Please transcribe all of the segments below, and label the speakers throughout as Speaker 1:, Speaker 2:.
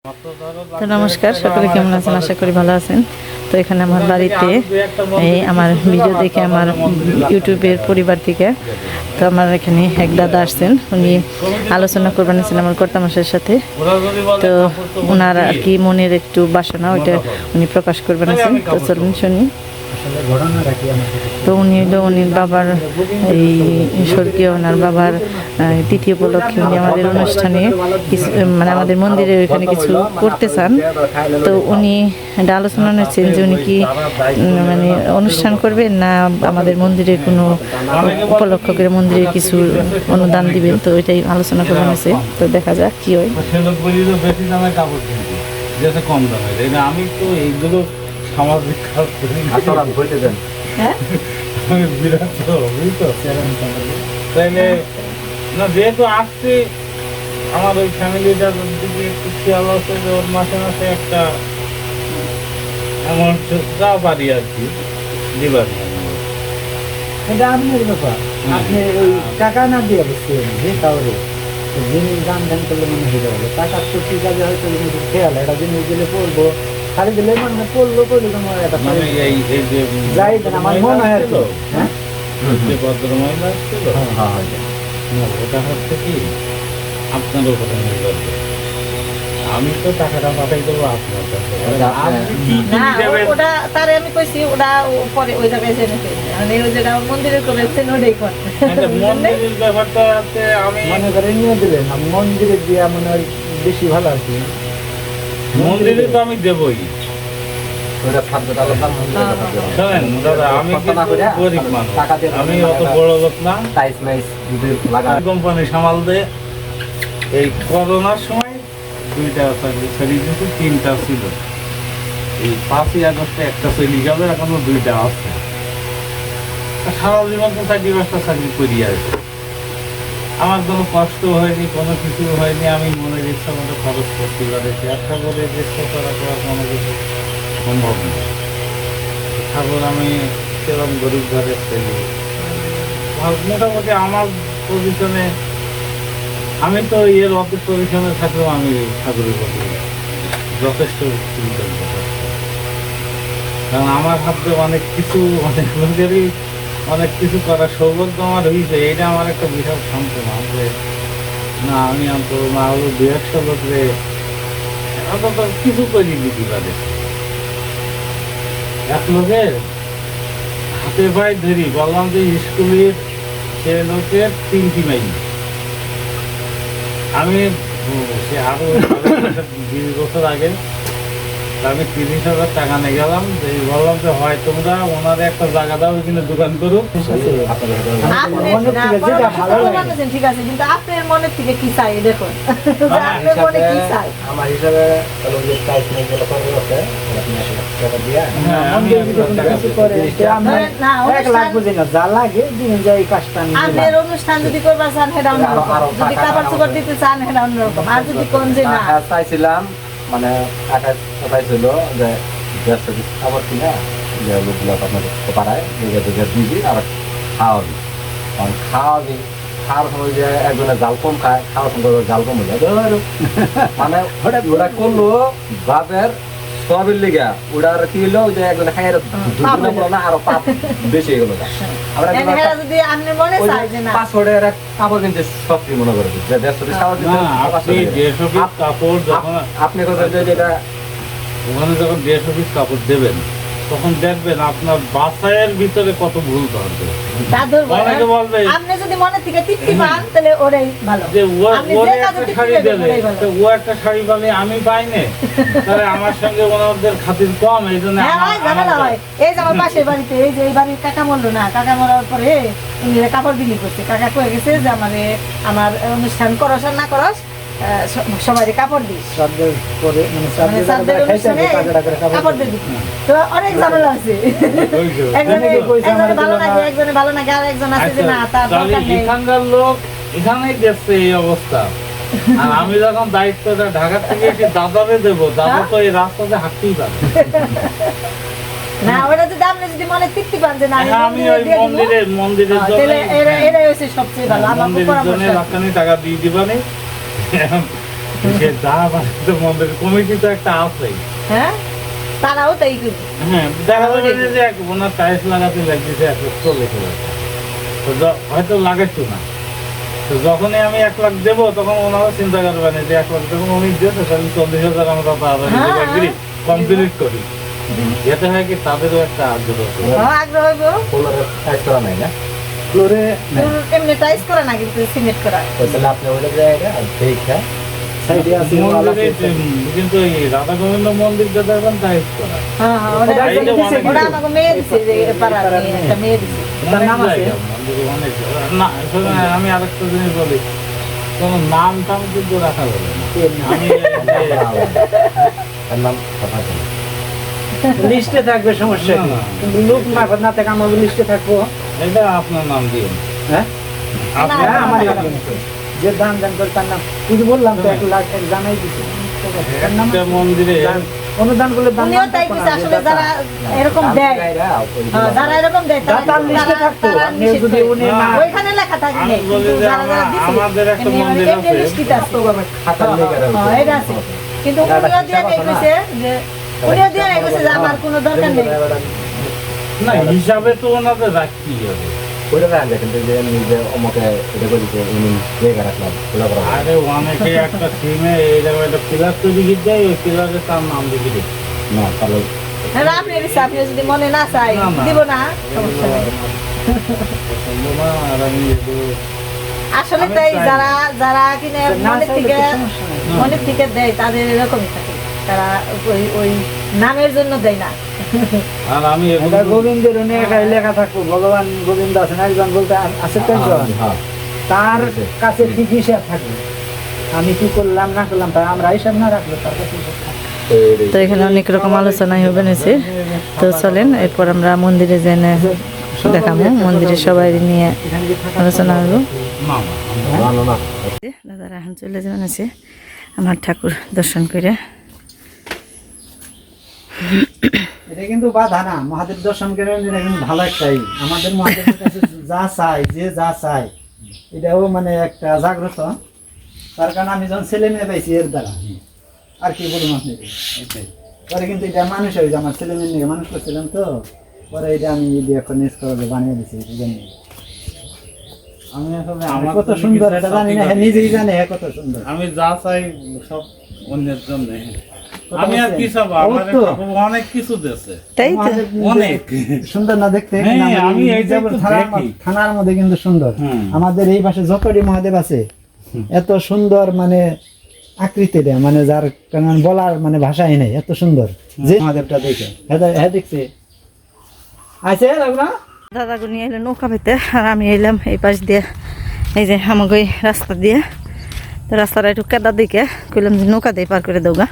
Speaker 1: তো নমস্কার, সকলে কেমন আছেন? আশা করি ভালো আছেন। তো এখানে আমার বাড়িতে আমার ভিডিও দেখে আমার ইউটিউবের পরিবার থেকে তো আমার এখানে এক দাদা আসছেন, উনি আলোচনা করবেন আমার কর্তামশাইয়ের সাথে। তো ওনার আর কি মনের একটু বাসনা, ওইটা উনি প্রকাশ করবেন আছেন। তো চলুন শুনি। তো উনি হলো উনির বাবার এই স্বর্গীয় ওনার বাবার তিথি উপলক্ষে উনি আমাদের অনুষ্ঠানে কিছু মানে আমাদের মন্দিরে ওইখানে কিছু করতে চান। তো উনি এটা আলোচনা নিচ্ছেন যে উনি কি মানে অনুষ্ঠান করবেন না আমাদের মন্দিরে কোনো উপলক্ষ করে মন্দিরে কিছু অনুদান দিবেন। তো ওইটাই আলোচনা করবেন আছে। তো দেখা যাক কি হয়।
Speaker 2: কম দামে আমি তো এইগুলো সামাজিক কাজ করি।
Speaker 1: হ্যাঁ,
Speaker 2: আমি বিরাট তাইলে না, যেহেতু আসছি আমার ওই ফ্যামিলিটার দিকে একটু খেয়াল আছে যে ওর মাসে মাসে একটা এমন যা পারি আর কি দিবার।
Speaker 3: এটা আপনার ব্যাপার, আপনি ওই টাকা না দিয়ে বসছেন যে কাউরে জিনিস দাম ধ্যান করলে মনে হয়ে যাবে টাকা সত্যি কাজে হয়তো খেয়াল একটা জিনিস দিলে পড়বো খালি দিলে মানে পড়লো পড়লে তোমার একটা যাই দেন আমার মনে হয় আর কি। হ্যাঁ,
Speaker 2: যে ভদ্র মহিলা ছিল ওটা হচ্ছে কি আপনার উপরে নির্ভর করে। আমি তো টাকাটা পাঠাই দেবো আপনার কাছে। আপনি কি
Speaker 1: না
Speaker 2: দেবেন?
Speaker 1: ওটা তারে আমি কইছি ওটা পরে ওই জায়গায় জেনে মানে ওই যেটা মন্দিরে করেছেন ওটাই করতে।
Speaker 2: মন্দিরের ব্যাপারটা হচ্ছে আমি
Speaker 3: মনে করে নিয়ে দিলেন মন্দিরে দিয়া মনে হয় বেশি ভালো আর কি।
Speaker 2: মন্দিরে তো আমি দেবই। শোনেন দাদা, আমি কিন্তু গরিব মানুষ, আমি অত বড় লোক না। কোম্পানি সামাল দেয়। এই করোনার সময় 2টা চাকরি ছেড়ে দিয়েছে, 3টা ছিল। এই 5ই আগস্টে একটা চলে যাবে, এখনো 2টা আছে। সারা জীবন তো 4-5টা চাকরি করিয়ে আছে। আমার কোনো কষ্ট হয়নি, কোনো কিছু হয়নি। আমি মনের ইচ্ছা মতো খরচ করতে পারেছি। একটা করে চেষ্টা করা কোনো কিছু সম্ভব নয়। ঠাকুর আমি সেরকম গরিব ঘরের ছেলে, মোটামুটি আমার পজিশনে আমি তো এর অত পজিশনে থাকলেও আমি ঠাকুরের প্রতি যথেষ্ট কৃতজ্ঞ। কারণ আমার হাতে অনেক কিছু অনেক লোকেরই অনেক কিছু করার সৌভাগ্য আমার হয়েছে। এটা আমার একটা বিশাল সান্ত্বনা যে না, আমি অন্তত না হলো 2-100 লোকরে অন্তত কিছু করে দিতে পারে। এক লোকের হাতে পায়ে ধরি বললাম যে স্কুলের সে লোকের 3টি মাইল। আমি সে আরো 20 বছর আগে আমি 30,000 টাকা নিয়ে গেলাম, যে বললাম যে হয় তোমরা ওনারে একটা জায়গা দাও, ওইখানে দোকান করুক।
Speaker 1: ঠিক আছে, কিন্তু আপনার মনের থেকে কি চাই দেখুন। আপনার মনে কি চাই?
Speaker 3: আমার হিসাবে
Speaker 1: আপনার অনুষ্ঠান যদি করবার চান সেটা অন্যরকম, যদি কাপড় চোপড় দিতে চান সেটা অন্যরকম। আর যদি কোন যে না
Speaker 4: চাইছিলাম মানে টাকা কোথায় ছিল যে খাবার কিনা যে লোকগুলো আপনাদের পাড়ায় দিবি আর খাওয়াবি, কারণ খাওয়াবি খাওয়ার সময় যে একজনে জাল কম খায়, খাওয়ার সময় জাল কম হয়ে যায় মানে ওটা করলো বাপের সবের লিগা ওটা আর কি হলো যে একজনে খাই না আরো পাপ বেশি হয়ে গেল। পাসওয়ার্ডের কাপড় কিনতে সত্যি মনে করে আপনি কথা যেটা
Speaker 2: ওখানে যখন 150 পিস কাপড় দেবেন তখন দেখবেন আপনার বাসায়ের ভিতরে কত ভুল ধরবে। অনেকে বলবে
Speaker 1: আপনি যদি মনে থেকে তৃপ্তি পান তাহলে ওরাই ভালো,
Speaker 2: যে ও একটা শাড়ি দেবে, তো ও একটা শাড়ি পাবে আমি পাই না, তাহলে আমার সঙ্গে ওনাদের খাতির কম। এই জন্য
Speaker 1: এই যে আমার পাশের বাড়িতে এই যে এই বাড়ির কাকা মরলো না, কাকা মরার পরে কাপড় বিক্রি করছে। কাকা কয়ে গেছে যে আমার অনুষ্ঠান করস আর না করস সবাই কাপড় দিস, কাপড় দিবি। তো অনেক ঝামেলা আছে, একজনে ভালো লাগে একজনে ভালো লাগে আর একজন আছে যে না তার দরকার নেই।
Speaker 2: এখানকার লোক এখানেই দেখছে এই অবস্থা। আর আমি যখন দায়িত্বটা ঢাকা থেকে এসে দাদারে দেবো, দাদা তো এই রাস্তাতে হাঁটতেই পারে
Speaker 1: না। ওরা যদি আপনি যদি মনে তৃপ্তি পান যে না
Speaker 2: আমি ওই মন্দিরের জন্য
Speaker 1: এরাই হচ্ছে সবচেয়ে ভালো। আমার
Speaker 2: মন্দিরের জন্য লাখ টাকা দিয়ে দিবানি। সে যা বানাইতে মন্দির কমিটি তো একটা আছেই।
Speaker 1: হ্যাঁ তারাও তাই করবে।
Speaker 2: হ্যাঁ, দেখা যাবে যে ওনার টাইলস লাগাতে লাগতেছে 1,40,000 টাকা। তো হয়তো লাগাইতো না, তো যখনই আমি 1 লাখ দেবো তখন ওনারা চিন্তা করবেন যে 1 লাখ যখন উনি দিয়েছে তাহলে 40,000 আমরা তাড়াতাড়ি কমপ্লিট করি। এতে হয় কি তাদেরও একটা আগ্রহ আছে।
Speaker 1: আগ্রহ হইব।
Speaker 4: ফ্লোরে টাইস করা নাই না?
Speaker 3: ফ্লোরে
Speaker 1: এমনি টাইস করা না, কিন্তু সিমেন্ট করা।
Speaker 4: তাহলে আপনি ওইটা জায়গা দেখা
Speaker 3: সাইডে আছে
Speaker 2: মন্দিরে কিন্তু এই রাধা গোবিন্দ মন্দির যে দেখবেন টাইলস করা।
Speaker 1: হ্যাঁ হ্যাঁ, ওরা আমাকে মেয়ে দিছে, যে পাড়ার মেয়ে, একটা মেয়ে দিছে।
Speaker 3: তার নাম আছে?
Speaker 2: মন্দিরে অনেক না, শোনো, আমি আরেকটা জিনিস বলি, কোনো নাম টাম কিন্তু রাখা যাবে না। আমি
Speaker 4: তার নাম কথা বলি।
Speaker 3: লিস্টে থাকবে, সমস্যা
Speaker 2: না,
Speaker 3: কি?
Speaker 2: না।
Speaker 3: কিন্তু লোক মারফত না থেকে আমরা লিস্টে থাকবো।
Speaker 2: এটা আপনার নাম দিন।
Speaker 3: হ্যাঁ
Speaker 2: আপনি
Speaker 1: না,
Speaker 3: আমার
Speaker 1: না,
Speaker 3: নাম আছে। যে দান দান করে তার নাম কিন্তু বললাম তো 1 লাখ এক জানাই দিছে। তার নাম
Speaker 2: একটা মন্দিরে
Speaker 3: দান, অনুদান করলে দান
Speaker 1: উনিও তাই কইছে, আসলে যারা এরকম দেয়, হ্যাঁ, যারা এরকম দেয়
Speaker 3: তার তার লিস্টে থাকতো। আপনি যদি উনি না
Speaker 1: ওইখানে লেখা থাকে
Speaker 2: আমি
Speaker 1: নেই,
Speaker 2: বলি
Speaker 1: কিন্তু
Speaker 2: যে
Speaker 1: যারা যারা দিছে
Speaker 2: আমাদের একটা
Speaker 1: এমনি
Speaker 2: মন্দির
Speaker 1: এমনি
Speaker 2: আছে।
Speaker 1: লিস্টিতে আছে।
Speaker 4: খাতার লেগে
Speaker 1: হ্যাঁ, এটা আছে। কিন্তু
Speaker 4: না, এটা
Speaker 1: উনিও দিয়ে
Speaker 4: হিসাব আছে না।
Speaker 1: কইছে যে উনিও দিয়ে কইছে যে আমার কোনো দরকার নেই।
Speaker 2: না, হিসাবে তো ওনাদের রাখতেই হবে।
Speaker 4: ওইটা রাখা যায়, কিন্তু যে নিজে অমকে এটা করে দিতে উনি জায়গা রাখলাম ওটা করা যায়।
Speaker 2: আরে অনেকে একটা সিমে এইরকম একটা পিলার তৈরি করে দেয়, ওই পিলারে তার নাম লিখে দেয়।
Speaker 4: না তাহলে
Speaker 1: হ্যাঁ, আপনি দিছে, আপনি যদি মনে না চাই
Speaker 2: না, না।
Speaker 1: দিব না, সমস্যা নেই।
Speaker 2: পছন্দ না, আর আমি এগুলো
Speaker 1: আসলে
Speaker 2: আমি
Speaker 1: তাই
Speaker 2: চাই
Speaker 1: যারা যারা কিনে
Speaker 3: না
Speaker 1: মনের
Speaker 3: চাইলে
Speaker 1: থেকে
Speaker 3: তো সমস্যা নাই।
Speaker 1: মনের থেকে দেয় তাদের এরকমই থাকে, তারা ওই ওই নামের জন্য দেয় না।
Speaker 2: আর আমি
Speaker 3: এটা
Speaker 2: এগুলো
Speaker 3: গোবিন্দের অনেক লেখা থাকবো। ভগবান গোবিন্দ আছেন, একজন বলতে আছে তো একজন।
Speaker 4: হ্যাঁ
Speaker 3: তার কাছে ঠিক হিসাব থাকবে। আমি কি করলাম না করলাম তাই আমরা হিসাব না রাখলে তার কাছে হিসাব থাকবে।
Speaker 1: তো এখানে অনেক রকম আলোচনাই হবে নিছে। তো চলেন এরপর আমরা মন্দিরে জেনে দেখাবো, মন্দিরে সবাই নিয়ে
Speaker 3: এখানে যে থাকা
Speaker 1: আলোচনা হলো।
Speaker 2: না,
Speaker 4: না না না
Speaker 1: দাদারা এখন চলে যাবেন আছে আমার ঠাকুর দর্শন করে।
Speaker 3: এটা কিন্তু বাধা না, মহাদেব দর্শন করে এটা কিন্তু ভালো একটাই। আমাদের মহাদেবের কাছে যা চাই, যে যা চাই, এটাও মানে একটা জাগ্রত। তার কারণ আমি যখন ছেলে মেয়ে পাইছি এর দ্বারা, আর কি বলুন আপনাকে, এটাই। পরে কিন্তু এটা মানুষ হয়েছে, আমার ছেলে মেয়ে নিয়ে মানুষ করছিলাম তো, পরে এটা আমি এখন নেস করে বানিয়ে দিচ্ছি এই জন্য।
Speaker 2: আমি আসলে
Speaker 3: আমার
Speaker 2: আমার
Speaker 3: কত সুন্দর এটা জানি না, হ্যাঁ নিজেই জানে হ্যাঁ কত সুন্দর।
Speaker 2: আমি যা চাই সব অন্যের জন্য।
Speaker 3: কথা
Speaker 2: আমি আর
Speaker 3: বলছেন?
Speaker 2: কি চাবো, আমার
Speaker 3: ও তো।
Speaker 2: ঠাকুর অনেক কিছু দিয়েছে।
Speaker 1: তাই তো
Speaker 3: মহাদেব
Speaker 2: অনেক।
Speaker 3: সুন্দর না দেখতে?
Speaker 2: হ্যাঁ,
Speaker 3: কিন্তু
Speaker 2: আমি
Speaker 3: আমাদের
Speaker 2: এইটাই তো
Speaker 3: মির্জাপুর
Speaker 2: দেখি।
Speaker 3: থানার মধ্যে কিন্তু সুন্দর।
Speaker 2: হুম।
Speaker 3: আমাদের এই পাশে যতটি মহাদেব আছে এত সুন্দর মানে আকৃতিটা, মানে যার কারণ বলার মানে ভাষাই নেই, এত সুন্দর যে মহাদেবটা দেখে। হ্যাঁ দেখছে আছে না
Speaker 1: দাদাকে নিয়ে এলো নৌকা পেতে, আর আমি এলাম এই পাশ দিয়ে, এই যে আমাকে ওই রাস্তা দিয়ে। তো রাস্তাটা একটু কেদা দিকে কইলাম যে নৌকা দিয়ে পার করে দেওগা।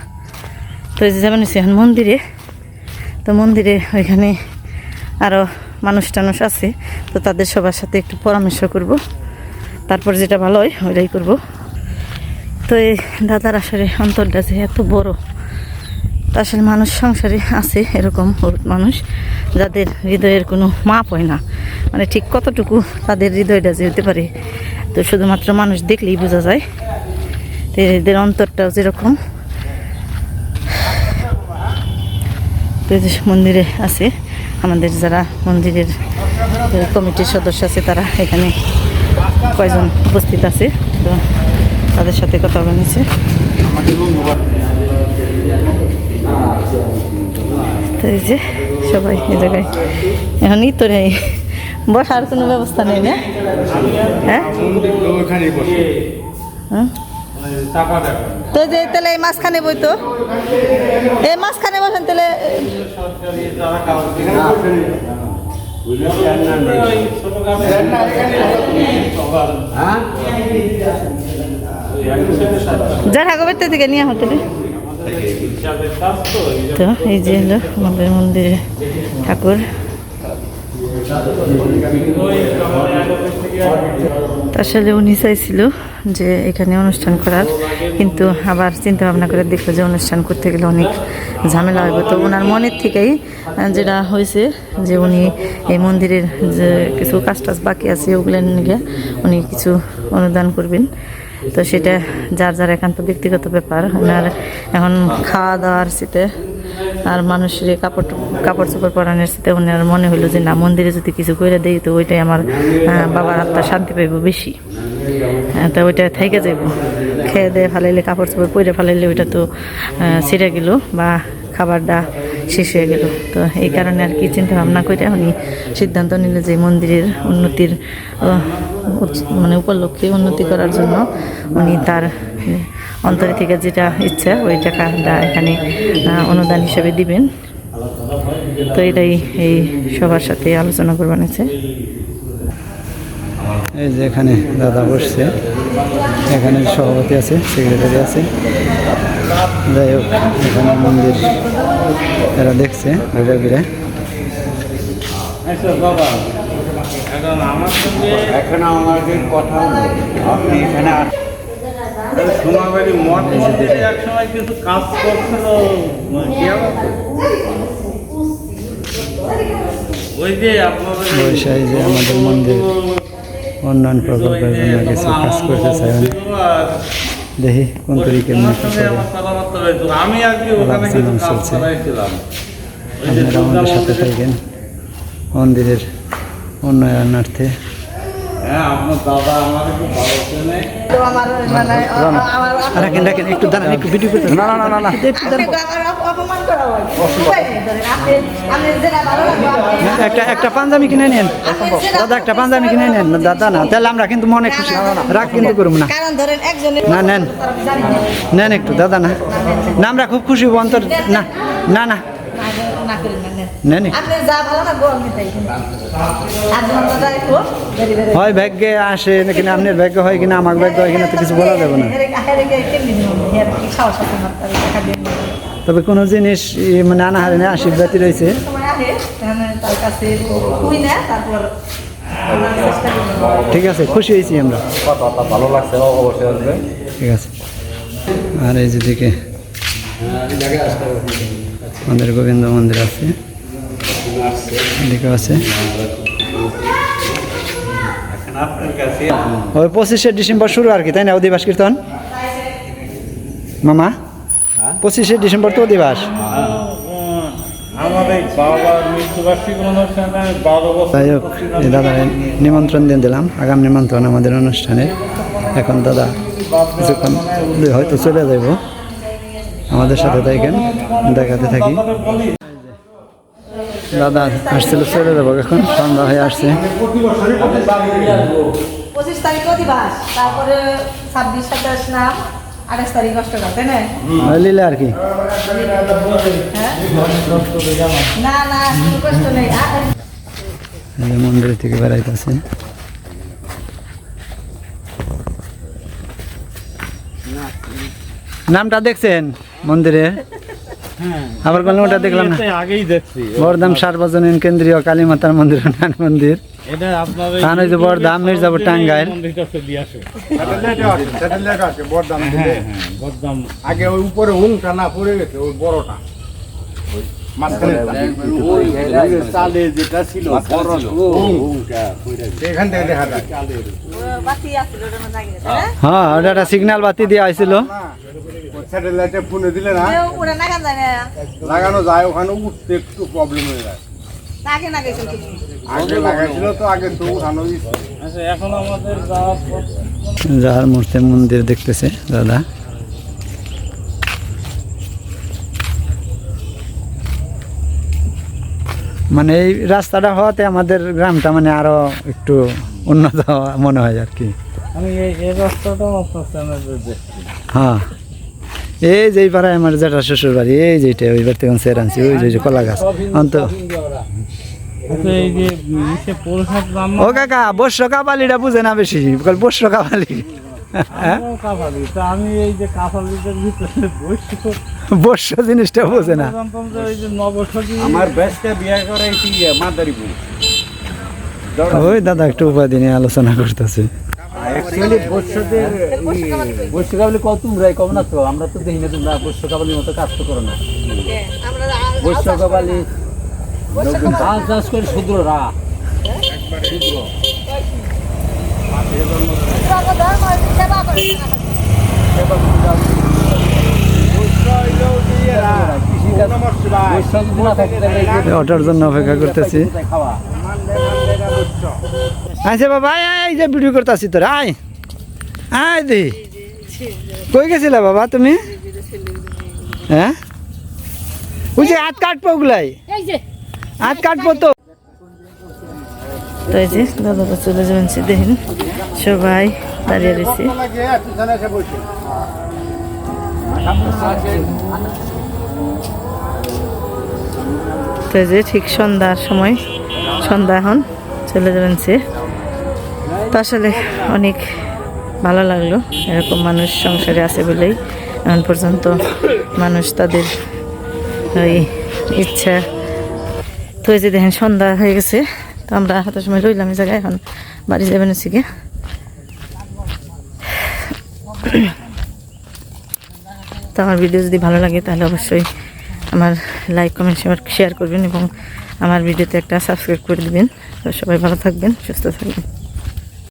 Speaker 1: তো এই যে যাবেন এখন মন্দিরে। তো মন্দিরে ওইখানে আরও মানুষ টানুষ আছে, তো তাদের সবার সাথে একটু পরামর্শ করব, তারপর যেটা ভালো হয় ওইটাই করব। তো এই দাদার আসলে অন্তরটা যে এত বড়, তা আসলে মানুষ সংসারে আছে এরকম মানুষ যাদের হৃদয়ের কোনো মাপ হয় না, মানে ঠিক কতটুকু তাদের হৃদয়টা যে হতে পারে, তো শুধুমাত্র মানুষ দেখলেই বোঝা যায়। তো এদের অন্তরটাও যেরকম। তো এই যে মন্দিরে আছে আমাদের যারা মন্দিরের কমিটির সদস্য আছে, তারা এখানে কয়জন উপস্থিত আছে, তো তাদের সাথে কথা বলেছে। তো এই যে সবাই এই জায়গায় এখন তো নেই, বসার কোনো ব্যবস্থা নেই না? হ্যাঁ হ্যাঁ? তো যে তাহলে এই মাঝখানে বই, তো এই মাঝখানে বসেন তাহলে। যা ঠাকুর থেকে নিয়ে হতে। তো এই যে হলো আমাদের মন্দিরে ঠাকুর। আসলে উনি চাইছিল যে এখানে অনুষ্ঠান করার, কিন্তু আবার চিন্তা ভাবনা করে দেখলো যে অনুষ্ঠান করতে গেলে অনেক ঝামেলা হবে। তো ওনার মনের থেকেই যেটা হয়েছে যে উনি এই মন্দিরের যে কিছু কাজ টাজ বাকি আছে ওগুলো নিয়ে উনি কিছু অনুদান করবেন। তো সেটা যার যার একান্ত ব্যক্তিগত ব্যাপার। ওনার এখন খাওয়া দাওয়ার শীতে আর মানুষের কাপড় চোপড় পরানোর শীতে ওনার মনে হলো যে না, মন্দিরে যদি কিছু করে দেই তো ওইটাই আমার বাবার আত্মা শান্তি পাইব বেশি। তো ওইটা থেকে যাইব, খেয়ে দিয়ে ফালাইলে কাপড় চোপড় পরে ফালাইলে ওইটা তো ছিঁড়ে গেল বা খাবারটা শেষ হয়ে গেল। তো এই কারণে আর কি চিন্তা ভাবনা করে উনি সিদ্ধান্ত নিল যে মন্দিরের উন্নতির মানে উপলক্ষে উন্নতি করার জন্য উনি তার অন্তরে থেকে যেটা ইচ্ছা ওই টাকাটা এখানে অনুদান হিসেবে দিবেন। তো এটাই এই সবার সাথে আলোচনা করবেন আছে।
Speaker 3: এই যে এখানে দাদা বসছে, এখানে সভাপতি আছে, সেক্রেটারি আছে। যাই হোক, এখানে মন্দির এরা দেখছে ঘুরে ঘুরে।
Speaker 2: আচ্ছা বাবা, এখন আমার সঙ্গে
Speaker 4: এখন আমাদের কথা হলো, আপনি এখানে
Speaker 2: সোনাবাড়ি মঠ মন্দিরে একসময় কিছু কাজ করছিল, খেয়াল আছে? ওই যে আপনাদের
Speaker 3: বৈশাখী যে আমাদের মন্দির উন্নয়ন প্রকল্পের জন্য কিছু কাজ করতে চাই, দেখি কোন তরিকে
Speaker 2: আমি আর কি ওখানে কিছু কাজ করাইছিলাম।
Speaker 3: আপনারা আমাদের সাথে থাকেন মন্দিরের উন্নয়নার্থে।
Speaker 2: হ্যাঁ, আপনার দাদা আমার খুব ভালো চেনে।
Speaker 3: রাখেন রাখেন, একটু দাঁড়ান, একটু ভিডিও করতে। না না না না, একটা পাঞ্জাবি কিনে নেন দাদা, একটা পাঞ্জাবি কিনে নেন দাদা। না তাহলে আমরা কিন্তু মনে খুশি, রাগ কিন্তু করব না। না নেন নেন একটু দাদা, না না আমরা খুব খুশি হব অন্তর। না না না নেন, হয় ভাগ্যে আসে কিনা, আপনার ভাগ্য হয় কিনা, আমার ভাগ্য হয় কিনা তো কিছু বলা যাবে না। তবে কোনো জিনিস মানে আনাহারে না, আশীর্বাদই রয়েছে। ঠিক আছে, খুশি হয়েছি আমরা,
Speaker 4: কথাটা ভালো লাগছে, অবশ্যই আসবে।
Speaker 3: ঠিক আছে। আর এই যেদিকে আমাদের গোবিন্দ মন্দির আছে, এদিকে আছে। ওই 25শে ডিসেম্বর শুরু আর কি, তাই না অধিবাস কীর্তন মামা? 25শে ডিসেম্বর তো অধিবাস।
Speaker 2: আমাদের বাবার মৃত্যুবার্ষিকী অনুষ্ঠানে 12 বছর।
Speaker 3: যাই হোক, এই দাদা নিমন্ত্রণ দিয়ে দিলাম, আগাম নিমন্ত্রণ আমাদের অনুষ্ঠানে। এখন দাদা কিছুক্ষণ হয়তো চলে যাব, আমাদের সাথে থাকেন, দেখাতে থাকি। দাদা আসছিল, চলে যাবো এখন, সন্ধ্যা হয়ে আসছে।
Speaker 1: 25 তারিখ অধিবাস, তারপরে 26, 27 নাম, 28 তারিখ অষ্টকাল, তাই না?
Speaker 3: লিলে আর কি,
Speaker 1: না না কোনো কষ্ট নেই।
Speaker 3: মন্দির থেকে বেড়াইতেছে। নামটা দেখছেন মন্দিরে? আবার বললাম ওটা দেখলাম না,
Speaker 2: আগেই দেখছি।
Speaker 3: বরদাম সার্বজনীন কেন্দ্রীয় কালী মাতার মন্দির, উন্নয়ন মন্দির।
Speaker 2: এটা আপনাদের
Speaker 3: কারণ ওই যে বরদাম মির্জাপুর টাঙ্গাইল।
Speaker 2: মন্দিরটা চলে আসে।
Speaker 4: বরদাম
Speaker 2: বদনাম
Speaker 4: আগে ওই উপরে হুংটা না পড়ে গেছে, ওই বড়টা ওই মাঝখানে
Speaker 2: চালে যেটা ছিল
Speaker 4: এখান থেকে দেখা যায়।
Speaker 3: হ্যাঁ, ওটা একটা সিগন্যাল বাতি দেওয়া হয়েছিল।
Speaker 4: স্যাটেলাইটে ফোনে দিলে না লাগানো যায়, ওখানে উঠতে একটু প্রবলেম হয়ে যায়। আগে লাগাইছিল তো, আগে তো উঠানো দিচ্ছে।
Speaker 2: আচ্ছা, এখন আমাদের যাওয়ার পথ
Speaker 3: যার মূর্তি মন্দির দেখতেছে দাদা। মানে এই রাস্তাটা হওয়াতে আমাদের গ্রামটা মানে আরো একটু উন্নত মনে হয় আর কি।
Speaker 2: আমি এই রাস্তাটাও আপনার চ্যানেলে দেখছি।
Speaker 3: হ্যাঁ, এই যে পাড়ায় আমার যেটা শ্বশুর বাড়ি, এই যেটা ওই বাড়ি থেকে সের আনছি, ওই যে কলা গাছ অন্ত।
Speaker 2: আচ্ছা, এই যে ইসে প্রসাদ রান্না
Speaker 3: ও কাকা, বর্ষ কাপালিটা বুঝে না বেশি, বর্ষ কাপালি।
Speaker 2: আমরাও কাঁঠালি। তা আমি এই যে কাঁঠালিদের ভিতরে
Speaker 3: বর্ষ জিনিসটা বোঝে না।
Speaker 2: জানতাম যে ওই যে নবসখী
Speaker 4: আমার বেশটা বিয়ে করাইছি মাদারীপুর।
Speaker 3: ওই দাদা একটু উপাধি নিয়ে আলোচনা করতেছে।
Speaker 4: অ্যাকচুয়ালি বর্ষদের বর্ষকাবলি কত তোমরাই কম না তো, আমরা তো দেখি না তোমরা বর্ষকাবলির মতো কাজ তো করো না। বর্ষকাবলি চাষ করে শুদ্ররা,
Speaker 3: অটোর জন্য অপেক্ষা করতেছি। আচ্ছা বাবা এই যে ভিডিও করতেছি তোর আয় আয় দি কই গেছিলা বাবা তুমি? হ্যাঁ ওই যে হাত কাটবো ওগুলাই হাত কাটবো তো।
Speaker 1: তো এই যে দাদা চলে যাবেন দেখেন সবাই দাঁড়িয়ে রয়েছে। তো এই যে ঠিক সন্ধ্যার সময়, সন্ধ্যা এখন চলে যাবেন সে। তো আসলে অনেক ভালো লাগলো এরকম মানুষ সংসারে আছে বলেই এখন পর্যন্ত মানুষ তাদের ওই ইচ্ছা। তো এই যে দেখেন সন্ধ্যা হয়ে গেছে, তো আমরা হাতের সময় রইলাম এই জায়গায়, এখন বাড়ি যাবেন হচ্ছে গিয়ে। তো আমার ভিডিও যদি ভালো লাগে তাহলে অবশ্যই আমার লাইক কমেন্ট শেয়ার করবেন এবং আমার ভিডিওতে একটা সাবস্ক্রাইব করে দিবেন। তো সবাই ভালো থাকবেন, সুস্থ থাকবেন।